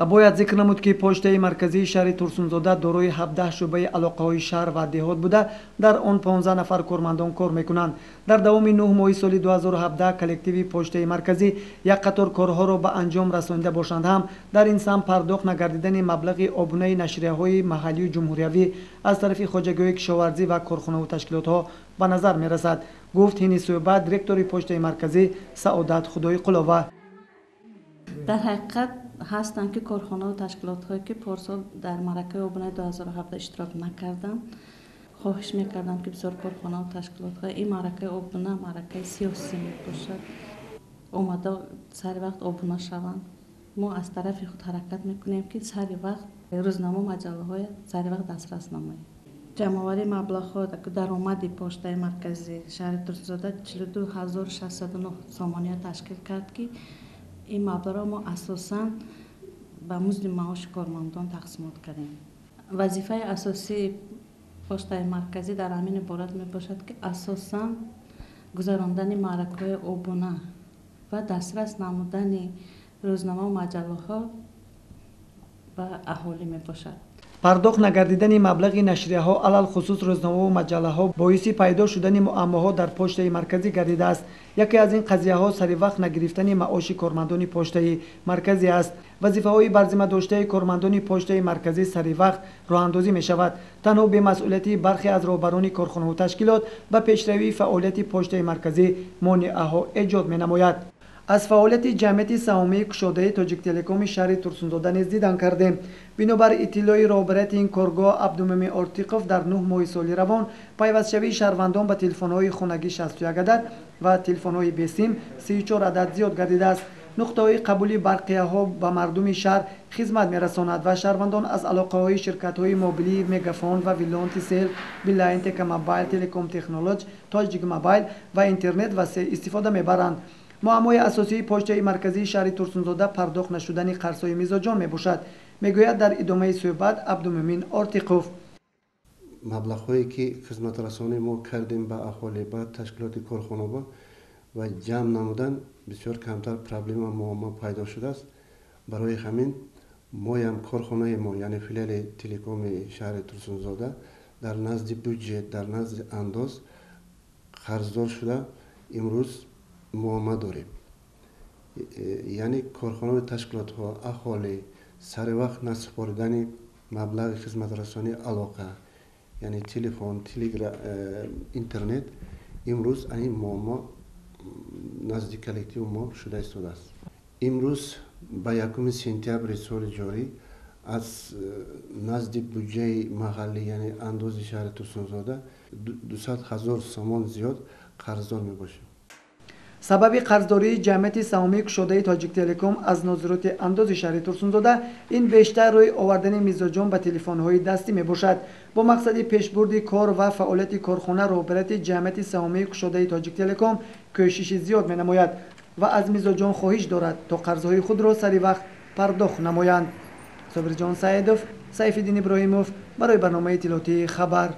باید ذکر نمود که پشتای مرکزی شهر تورسونزادا دارای 17 شعبه علاقه‌های شهر و دهات بوده، در آن 15 نفر کارمندان کار میکنند. در دوام 9 ماه سال 2017 کلکتیو پشتای مرکزی یک قطار کارها را به انجام رسانیده باشند هم در این سم پرداخت نگردیدن مبلغ آبونه نشریه‌های محلی و جمهوریوی از طرف خوجگی‌های کشاورزی و کارخانه‌ها و تشکیلات‌ها به نظر میرسد، گفت این صحبت دیرکتور پشتای مرکزی سعادت خدای قلاوه. در حقیقت هستند که کارخانه‌ها و تشکیلات‌هایی که پارسال در معرکه آبونه 2017 اشتراک نکردند، خواهش می‌کردم که بسیار کارخانه‌ها و تشکیلات‌ها این معرکه آبونه معرکه سیاسی می‌باشد، اومده ساریوقت آبونه شوند. ما از طرف خود حرکت می‌کنیم که ساریوقت روزنامه و مجله‌های ساریوقت دسترس نمایند. جمع‌آوری مبلغ‌ها درآمد پشتای مرکزی شهر تورسونزادا 42609 سامانیه تشکیل کرد که این مبلغ را ما اساساً به مزد معاش کارمندان تقسیمات کردیم. وظیفه اساسی پشتای مرکزی در همین عبارت می باشد که اساساً گذراندن معرکه‌های آبونه و دسترس نمودن روزنامه و مجله‌ها و اهالی می باشد. پرداخت نگردیدن مبلغ نشریه‌ها علل خصوص روزنامه و مجله‌ها باعث پیدا شدن معماها در پشتای مرکزی گردیده است. یکی از این قضیه‌ها ساریوقت نگرفتن معاش کارمندان پشتای مرکزی است. وظیفه‌های بر ذمه داشته کارمندان پشتای مرکزی ساریوقت راه‌اندازی می‌شود. تنها به مسئولیت برخی از رهبران کارخانه و تشکیلات به پیشروی فعالیت پشتای مرکزی مانع‌ها ایجاد می‌نماید. از فعالیت جمعیت سهامی کشاده‌ای تاجیکتلکوم شهر تورسونزادا نیز دیدن کردیم. بنابر اطلاع رهبریت این کارگاه عبدالمؤمن آرتیقوف در 9 ماه سال روان پیوستشوی شهروندان به تلفن‌های خانگی 61 عدد و تلفن‌های بسیم 34 عدد زیاد گردیده است. نقطه‌های قبولی برقیه‌ها به مردم شهر خدمت می‌رساند و شهروندان از علاقه‌های شرکت‌های موبیلی مگافون و ویلانتی سل، بیلاین تک موبایل تلکم تکنولوژی، تاجیک موبایل و اینترنت و استفاده می‌برند. معمای اساسی پشتای مرکزی شهر تورسونزادا پرداخت نشدن قرض‌های میزاجان میباشد، میگوید در ادامه صحبت عبدالمؤمن آرتیقوف. مبلغ‌هایی که خدمترسانی ما کردیم به اهالی به تشکیلات کارخانه‌ها و جمع نمودن بسیار کمتر پرابلم و معما پیدا شده است. برای همین ما هم کارخانه ما یعنی فیلال تلکم شهر تورسونزادا در نزد بودجه در نزد انداز قرضدار شده امروز معما داریم. یعنی کارخانه و تشکیلات ها اهالی ساریوقت نسپاردن مبلغ خدمترسانی علاقه یعنی تلفن، تلگرام، اینترنت امروز این معما نزد کلکتیو ما شده است. امروز با 1 سپتامبر سال جاری از نزد بودجه محلی یعنی انداز شهر تورسونزادا 200,000 سامان زیاد قرضدار می باشیم. سبب قرضداری جمعیت سهامی کشاده‌ای تاجیکتلکوم از نازیروتی انداز شهر تورسونزادا این بیشتر روی آوردن میزاجان به تلفن‌های دستی میباشد. با مقصد پیشبرد کار و فعالیت کارخانه رهبریت جمعیت سهامی کشاده‌ای تاجیکتلکوم کوشش زیاد می‌نماید و از میزاجان خواهش دارد تا قرض‌های خود را ساریوقت پرداخت نمایند. صابر جان سعیدوف، سیف‌الدین ابراهیموف برای برنامه اطلاعاتی خبر.